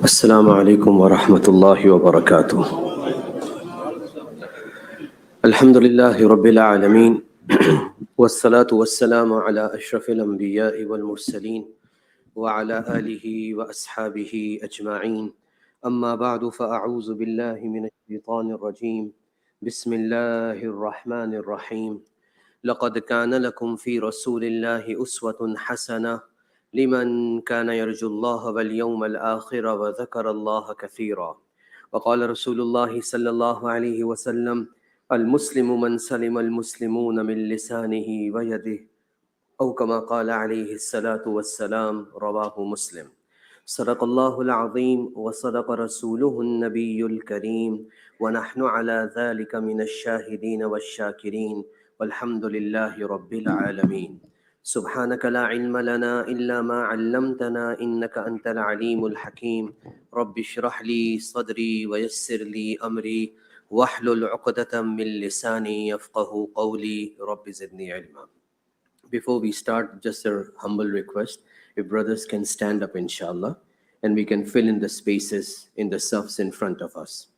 السلام عليكم ورحمة الله وبركاته. الحمد لله رب العالمين والصلاة والسلام على أشرف الأنبياء والمرسلين وعلى آله وأصحابه أجمعين. أما بعد فأعوذ بالله من الشيطان الرجيم. بسم الله الرحمن الرحيم. لقد كان لكم في رسول الله أسوة حسنة لمن كان يرجو الله واليوم الآخر وذكر الله كثيرا. وقال رسول الله صلى الله عليه وسلم: المسلم من سلم المسلمون من لسانه ويده، أو كما قال عليه الصلاة والسلام. رواه مسلم. صدق الله العظيم وصدق رسوله النبي الكريم ونحن على ذلك من الشاهدين والشاكرين والحمد لله رب العالمين. سبحانك لا علم لنا إلا ما علمتنا إنك أنت العليم الحكيم. رب اشرح لي صدري ويسر لي أمري واحلل عقدة من لساني يفقه قولي رب زدني علما. Before we start, just a humble request. If brothers can stand up, inshallah, and we can fill in the spaces in the safs in front of us.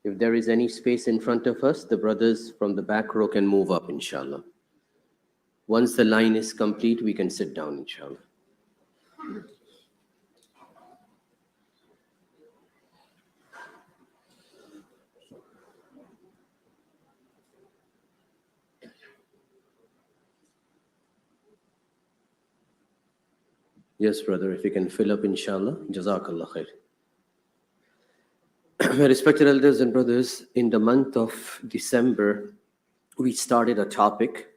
If there is any space in front of us, the brothers from the back row can move up, inshallah. Once the line is complete, we can sit down, inshallah. Yes, brother, if you can fill up, inshallah. Jazakallah khair. My respected elders and brothers, in the month of December, we started a topic.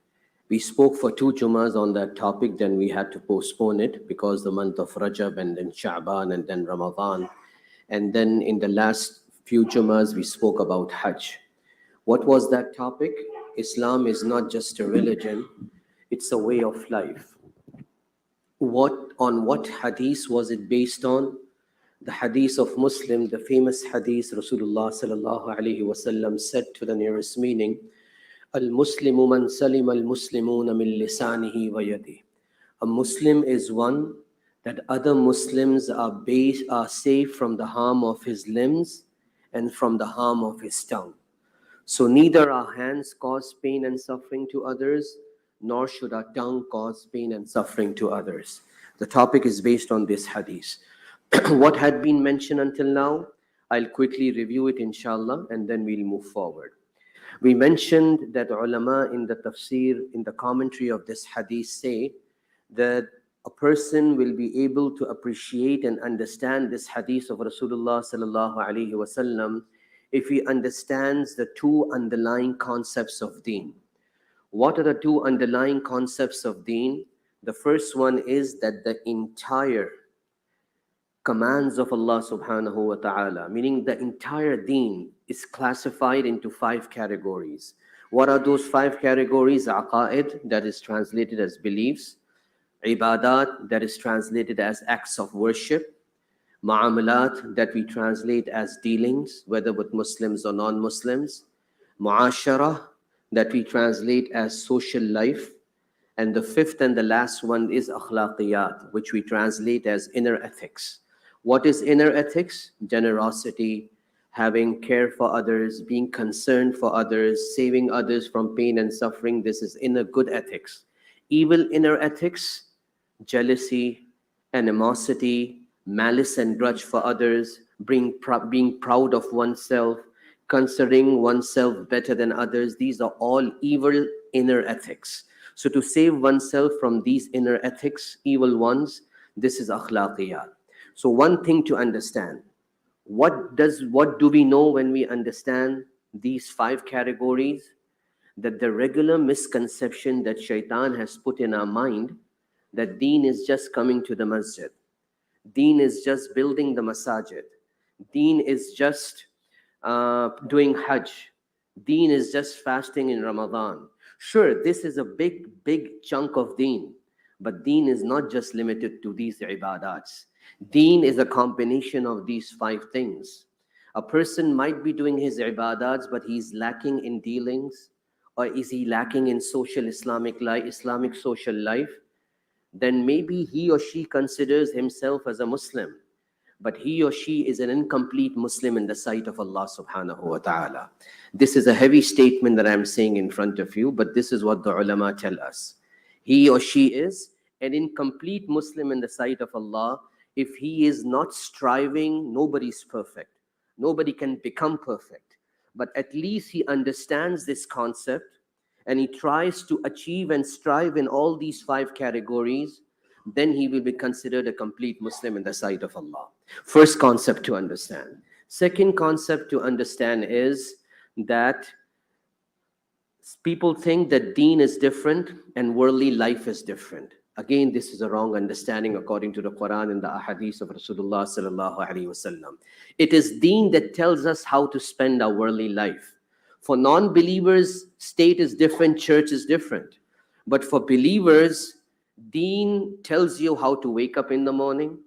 We spoke for 2 Jummahs on that topic, then we had to postpone it because the month of Rajab and then Sha'ban and then Ramadan. And then in the last few Jummahs, we spoke about Hajj. What was that topic? Islam is not just a religion, it's a way of life. On what hadith was it based on? The hadith of Muslim, the famous hadith Rasulullah sallallahu alaihi wasallam said to the nearest meaning, Al-Muslimu man salim al-Muslimuna min lisanihi wa yadihi. A Muslim is one that other Muslims are safe from the harm of his limbs and from the harm of his tongue. So neither our hands cause pain and suffering to others, nor should our tongue cause pain and suffering to others. The topic is based on this hadith. What had been mentioned until now, I'll quickly review it inshallah and then we'll move forward. We mentioned that ulama in the tafsir, in the commentary of this hadith say that a person will be able to appreciate and understand this hadith of Rasulullah sallallahu alaihi wasallam if he understands the 2 underlying concepts of deen. What are the 2 underlying concepts of deen? The first one is that the entire commands of Allah subhanahu wa ta'ala, meaning the entire deen, is classified into 5 categories. What are those 5 categories? Aqaid, that is translated as beliefs. Ibadat, that is translated as acts of worship. Mu'amalat, that we translate as dealings, whether with Muslims or non-Muslims. Mu'ashara, that we translate as social life. And the 5th and the last one is akhlaqiyat, which we translate as inner ethics. What is inner ethics? Generosity, having care for others, being concerned for others, saving others from pain and suffering. This is inner good ethics. Evil inner ethics, jealousy, animosity, malice and grudge for others, being proud of oneself, considering oneself better than others. These are all evil inner ethics. So to save oneself from these inner ethics, evil ones, this is akhlaqiyat. So one thing to understand, what do we know when we understand these 5 categories? That the regular misconception that shaitan has put in our mind, that deen is just coming to the masjid, deen is just building the masajid, deen is just doing hajj, deen is just fasting in Ramadan. Sure, this is a big chunk of deen, but deen is not just limited to these ibadats. Deen is a combination of these 5 things. A person might be doing his ibadats, but he's lacking in dealings, or is he lacking in social Islamic life, Islamic social life? Then maybe he or she considers himself as a Muslim, but he or she is an incomplete Muslim in the sight of Allah subhanahu wa ta'ala. This is a heavy statement that I'm saying in front of you, but this is what the ulama tell us. He or she is an incomplete Muslim in the sight of Allah. If he is not striving, nobody's perfect. Nobody can become perfect. But at least he understands this concept and he tries to achieve and strive in all these 5 categories, then he will be considered a complete Muslim in the sight of Allah. First concept to understand. Second concept to understand is that people think that deen is different and worldly life is different. Again, this is a wrong understanding according to the Quran and the ahadith of Rasulullah sallallahu alaihi wasallam. It is deen that tells us how to spend our worldly life. For non-believers, state is different, church is different. But for believers, deen tells you how to wake up in the morning.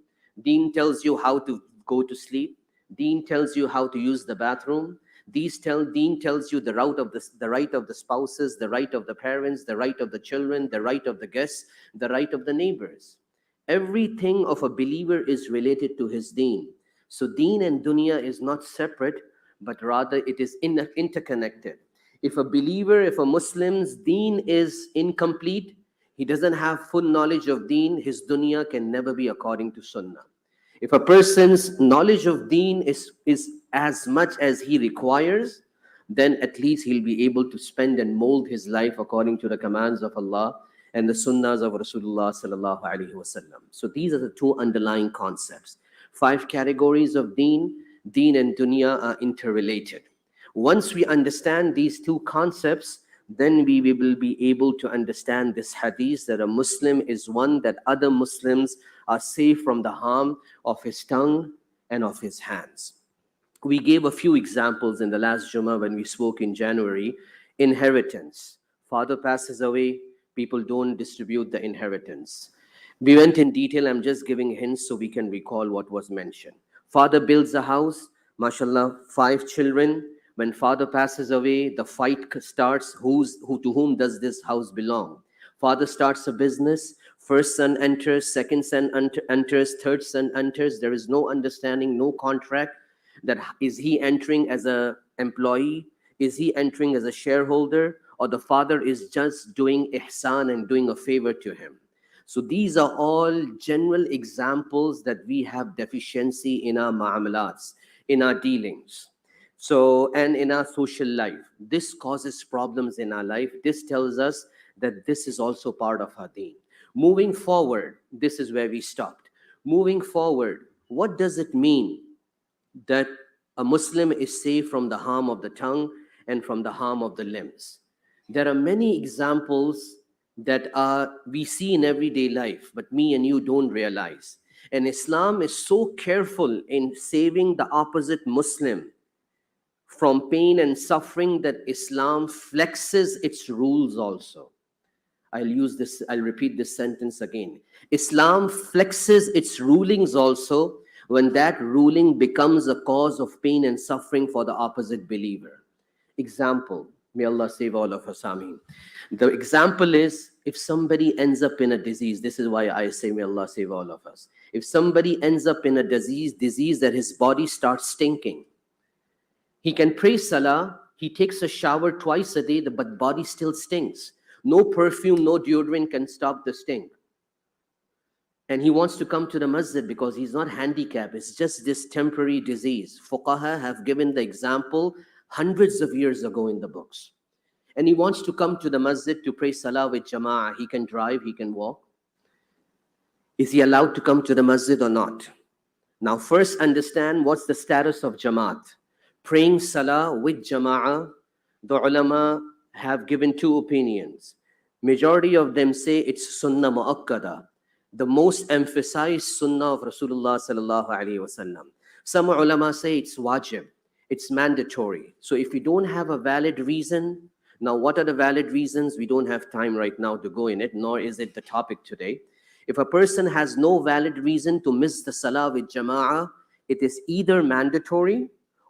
Deen tells you how to go to sleep. Deen tells you how to use the bathroom. Deen tells you the right of the spouses, the right of the parents, the right of the children, the right of the guests, the right of the neighbors. Everything of a believer is related to his deen. So deen and dunya is not separate, but rather it is interconnected. If a Muslim's deen is incomplete, he doesn't have full knowledge of deen, his dunya can never be according to sunnah. If a person's knowledge of deen is as much as he requires, then at least he'll be able to spend and mold his life according to the commands of Allah and the sunnahs of Rasulullah sallallahu alaihi wasallam. So these are the two underlying concepts. 5 categories of deen. Deen and dunya are interrelated. Once we understand these two concepts, then we will be able to understand this hadith that a Muslim is one that other Muslims are safe from the harm of his tongue and of his hands. We gave a few examples in the last Jummah when we spoke in January. Inheritance. Father passes away, people don't distribute the inheritance. We went in detail, I'm just giving hints so we can recall what was mentioned. Father builds a house, mashallah, 5 children. When father passes away, the fight starts. To whom does this house belong? Father starts a business. First son enters, second son enters, third son enters. There is no understanding, no contract. That is he entering as an employee? Is he entering as a shareholder? Or the father is just doing ihsan and doing a favor to him? So these are all general examples that we have deficiency in our mu'amalats, in our dealings. So, and in our social life, this causes problems in our life. This tells us that this is also part of our deen. Moving forward, this is where we stopped. Moving forward, what does it mean that a Muslim is safe from the harm of the tongue and from the harm of the limbs? There are many examples that we see in everyday life, but me and you don't realize. And Islam is so careful in saving the opposite Muslim from pain and suffering that Islam flexes its rules also. I'll repeat this sentence again. Islam flexes its rulings also when that ruling becomes a cause of pain and suffering for the opposite believer. Example, may Allah save all of us, Ameen. The example is, if somebody ends up in a disease, this is why I say may Allah save all of us. If somebody ends up in a disease that his body starts stinking, he can pray salah, he takes a shower twice a day, but body still stinks. No perfume, no deodorant can stop the stink. And he wants to come to the masjid because he's not handicapped. It's just this temporary disease. Fuqaha have given the example hundreds of years ago in the books. And he wants to come to the masjid to pray salah with jama'ah. He can drive, he can walk. Is he allowed to come to the masjid or not? Now first understand what's the status of jamaat. Praying salah with jama'ah, the ulama have given 2 opinions. Majority of them say it's sunnah mu'akkada, the most emphasized sunnah of Rasulullah sallallahu alaihi wasallam. Some ulama say it's wajib, it's mandatory. So if you don't have a valid reason, now what are the valid reasons? We don't have time right now to go in it, nor is it the topic today. If a person has no valid reason to miss the salah with jama'ah, it is either mandatory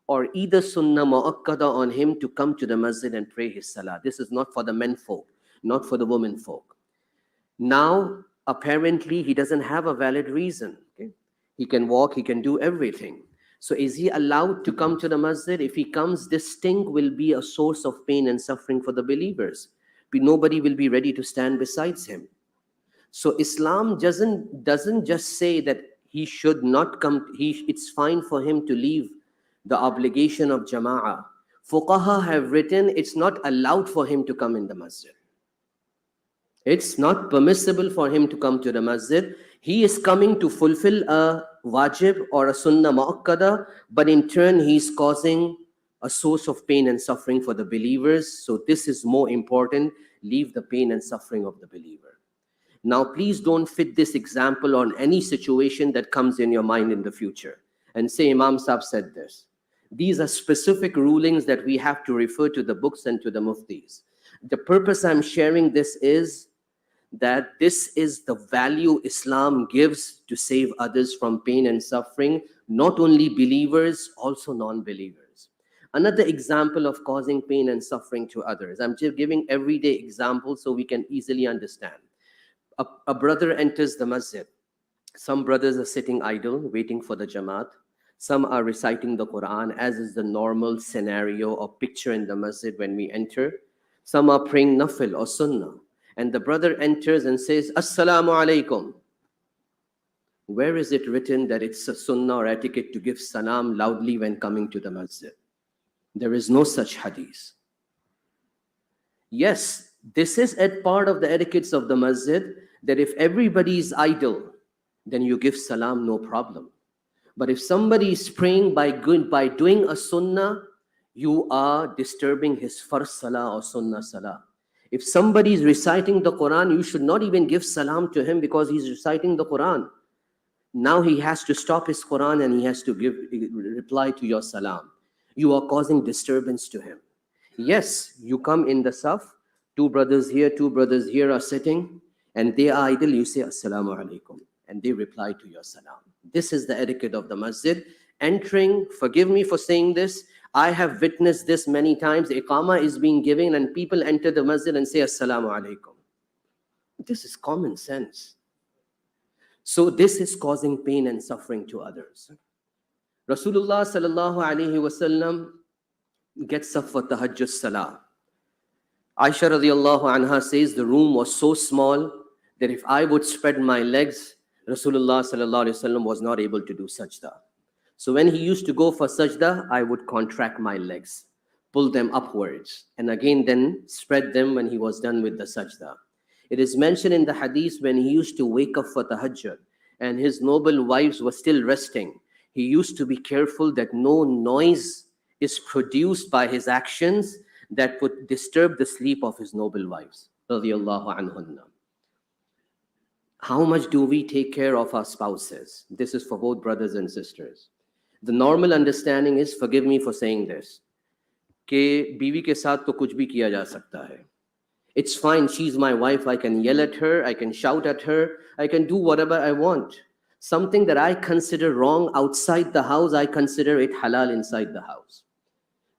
or either sunnah mu'akkada on him to come to the masjid and pray his salah. This is not for the men folk, not for the women folk. Now, apparently, he doesn't have a valid reason. Okay? He can walk, he can do everything. So is he allowed to come to the masjid? If he comes, this stink will be a source of pain and suffering for the believers. Nobody will be ready to stand besides him. So Islam doesn't just say that he should not come, it's fine for him to leave the obligation of jama'ah. Fuqaha have written it's not allowed for him to come in the masjid. It's not permissible for him to come to the masjid. He is coming to fulfill a wajib or a sunnah mu'akkada, but in turn he's causing a source of pain and suffering for the believers. So this is more important. Leave the pain and suffering of the believer. Now, please don't fit this example on any situation that comes in your mind in the future and say, Imam Sahib said this. These are specific rulings that we have to refer to the books and to the muftis. The purpose I'm sharing this is that this is the value Islam gives to save others from pain and suffering, not only believers, also non-believers. Another example of causing pain and suffering to others. I'm just giving everyday examples so we can easily understand. A brother enters the masjid. Some brothers are sitting idle, waiting for the Jamaat. Some are reciting the Quran, as is the normal scenario or picture in the masjid when we enter. Some are praying nafil or sunnah. And the brother enters and says, Assalamu alaikum. Where is it written that it's a sunnah or etiquette to give salam loudly when coming to the masjid? There is no such hadith. Yes, this is a part of the etiquettes of the masjid, that if everybody is idle, then you give salam, no problem. But if somebody is praying by doing a sunnah, you are disturbing his farz salah or sunnah salah. If somebody is reciting the Quran, you should not even give salam to him because he's reciting the Quran. Now he has to stop his Quran and he has to reply to your salam. You are causing disturbance to him. Yes, you come in the saf, two brothers here are sitting, and they are idle, you say Assalamu alaikum, and they reply to your salam. This is the etiquette of the masjid. Entering, forgive me for saying this, I have witnessed this many times. Iqama is being given and people enter the masjid and say Assalamu alaikum. This is common sense. So this is causing pain and suffering to others. Rasulullah sallallahu alaihi wasallam gets up for tahajjud salah. Aisha radiallahu anha says the room was so small that if I would spread my legs, Rasulullah sallallahu alaihi wasallam was not able to do sajda. So when he used to go for sajda, I would contract my legs, pull them upwards, and again then spread them when he was done with the sajda. It is mentioned in the hadith when he used to wake up for tahajjud and his noble wives were still resting, he used to be careful that no noise is produced by his actions that would disturb the sleep of his noble wives. Radiallahu anhunna. How much do we take care of our spouses? This is for both brothers and sisters. The normal understanding is, forgive me for saying this, कि बीवी के साथ तो कुछ भी किया जा सकता है. It's fine, she's my wife, I can yell at her, I can shout at her, I can do whatever I want. Something that I consider wrong outside the house, I consider it halal inside the house.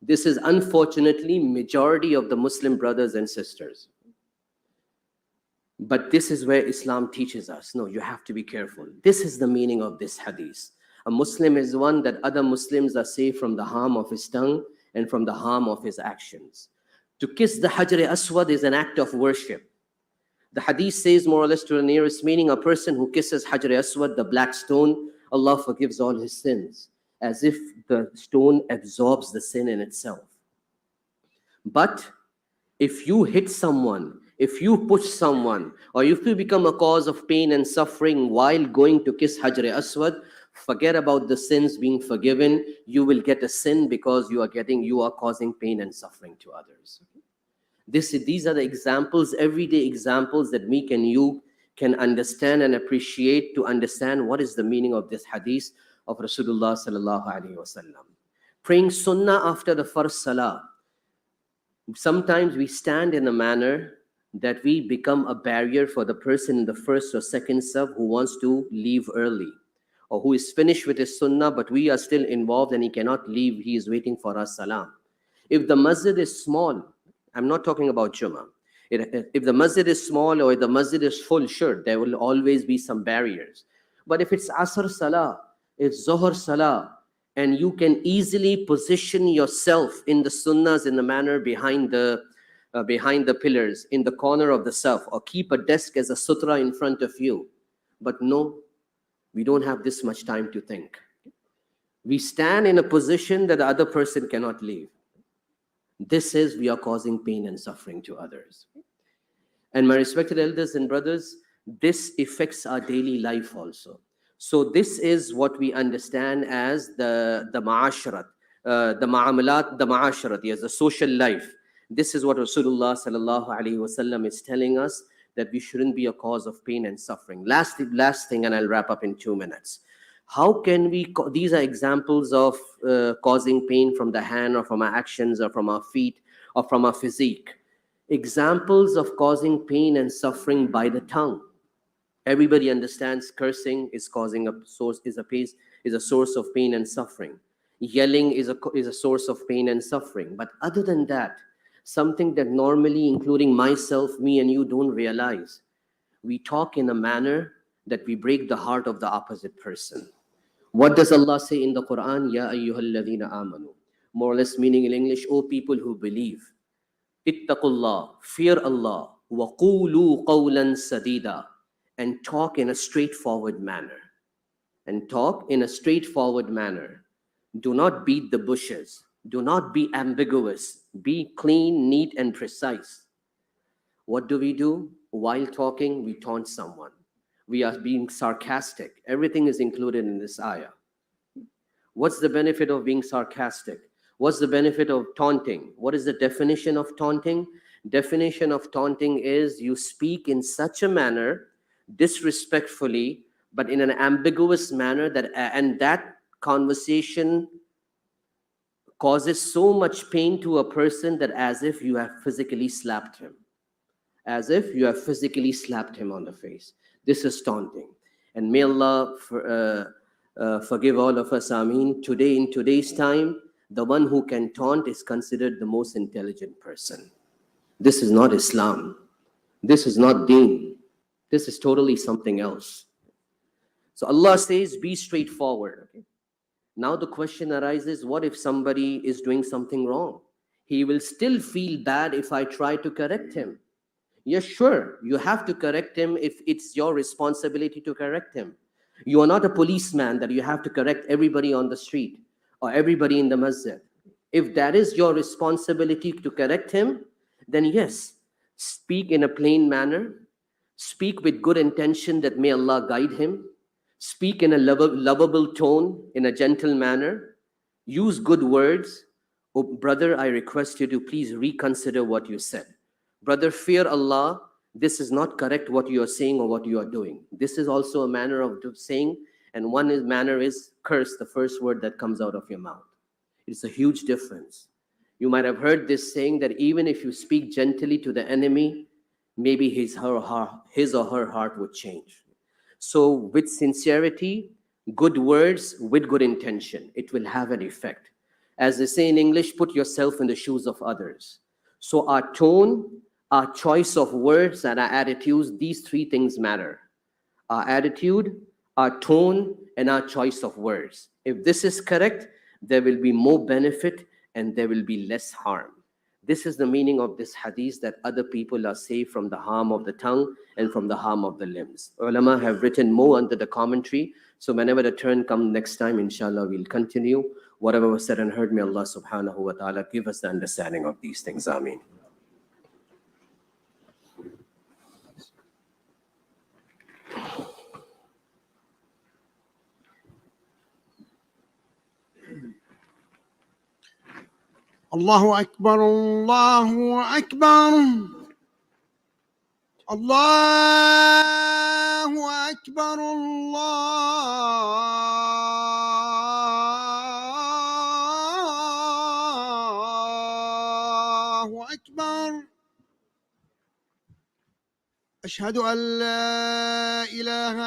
This is unfortunately majority of the Muslim brothers and sisters. But this is where Islam teaches us, no, you have to be careful. This is the meaning of this hadith. A Muslim is one that other Muslims are safe from the harm of his tongue and from the harm of his actions. To kiss the Hajar Aswad is an act of worship. The hadith says more or less to the nearest meaning, a person who kisses Hajar Aswad, the black stone, Allah forgives all his sins, as if the stone absorbs the sin in itself. But if you hit someone, if you push someone, or if you become a cause of pain and suffering while going to kiss Hajar Aswad, forget about the sins being forgiven. You will get a sin because you are causing pain and suffering to others. These are the examples, everyday examples that you can understand and appreciate to understand what is the meaning of this hadith of Rasulullah sallallahu alaihi wasallam. Praying sunnah after the first salah. Sometimes we stand in a manner that we become a barrier for the person in the first or second saf who wants to leave early, or who is finished with his sunnah, but we are still involved and he cannot leave, he is waiting for our salam. If the masjid is small, I'm not talking about Jummah. If the masjid is small or if the masjid is full, sure, there will always be some barriers. But if it's Asr Salah, it's Zohar Salah, and you can easily position yourself in the sunnahs in the manner behind the pillars, in the corner of the saf, or keep a desk as a sutra in front of you. But no, we don't have this much time to think. We stand in a position that the other person cannot leave. This is, we are causing pain and suffering to others. And my respected elders and brothers, this affects our daily life also. So this is what we understand as the ma'asharat, the ma'amalat, the ma'asharat, yes, the social life. This is what Rasulullah sallallahu alaihi wasallam is telling us, that we shouldn't be a cause of pain and suffering. Last thing, and I'll wrap up in 2 minutes. How can we, these are examples of causing pain from the hand or from our actions or from our feet or from our physique. Examples of causing pain and suffering by the tongue. Everybody understands cursing is causing a source, is a source of pain and suffering. Yelling is a source of pain and suffering. But other than that, something that normally, including myself, me and you, don't realize, we talk in a manner that we break the heart of the opposite person. What does Allah say in the Quran? Ya ayyuhalladhina amanu. More or less meaning in English, O people who believe. Ittaqullah, fear Allah. Wa qulu qawlan sadida. And talk in a straightforward manner. And talk in a straightforward manner. Do not beat the bushes. Do not be ambiguous. Be clean, neat, and precise. What do? While talking, we taunt someone. We are being sarcastic. Everything is included in this ayah. What's the benefit of being sarcastic? What's the benefit of taunting? What is the definition of taunting? Definition of taunting is you speak in such a manner, disrespectfully, but in an ambiguous manner, and that conversation causes so much pain to a person that as if you have physically slapped him. As if you have physically slapped him on the face. This is taunting. And may Allah forgive all of us, Ameen. Today, in today's time, the one who can taunt is considered the most intelligent person. This is not Islam. This is not Deen. This is totally something else. So Allah says, be straightforward. Okay? Now the question arises, what if somebody is doing something wrong? He will still feel bad if I try to correct him. Yes, sure, you have to correct him if it's your responsibility to correct him. You are not a policeman that you have to correct everybody on the street or everybody in the masjid. If that is your responsibility to correct him, then yes, speak in a plain manner, speak with good intention that may Allah guide him, speak in a lovable tone, in a gentle manner, use good words. Oh, brother, I request you to please reconsider what you said. Brother, fear Allah. This is not correct what you are saying or what you are doing. This is also a manner of saying, and manner is curse, the first word that comes out of your mouth. It's a huge difference. You might have heard this saying that even if you speak gently to the enemy, maybe his or her heart would change. So with sincerity, good words, with good intention, it will have an effect. As they say in English, put yourself in the shoes of others. So our tone, our choice of words, and our attitudes, these three things matter. Our attitude, our tone, and our choice of words. If this is correct, there will be more benefit and there will be less harm. This is the meaning of this hadith, that other people are safe from the harm of the tongue and from the harm of the limbs. Ulama have written more under the commentary. So whenever the turn comes next time, inshallah, we'll continue. Whatever was said and heard, may Allah subhanahu wa ta'ala give us the understanding of these things. Ameen. Allahu Akbar, Allahu Akbar, Allahu Akbar, Allahu Akbar. Ashhadu an la ilaha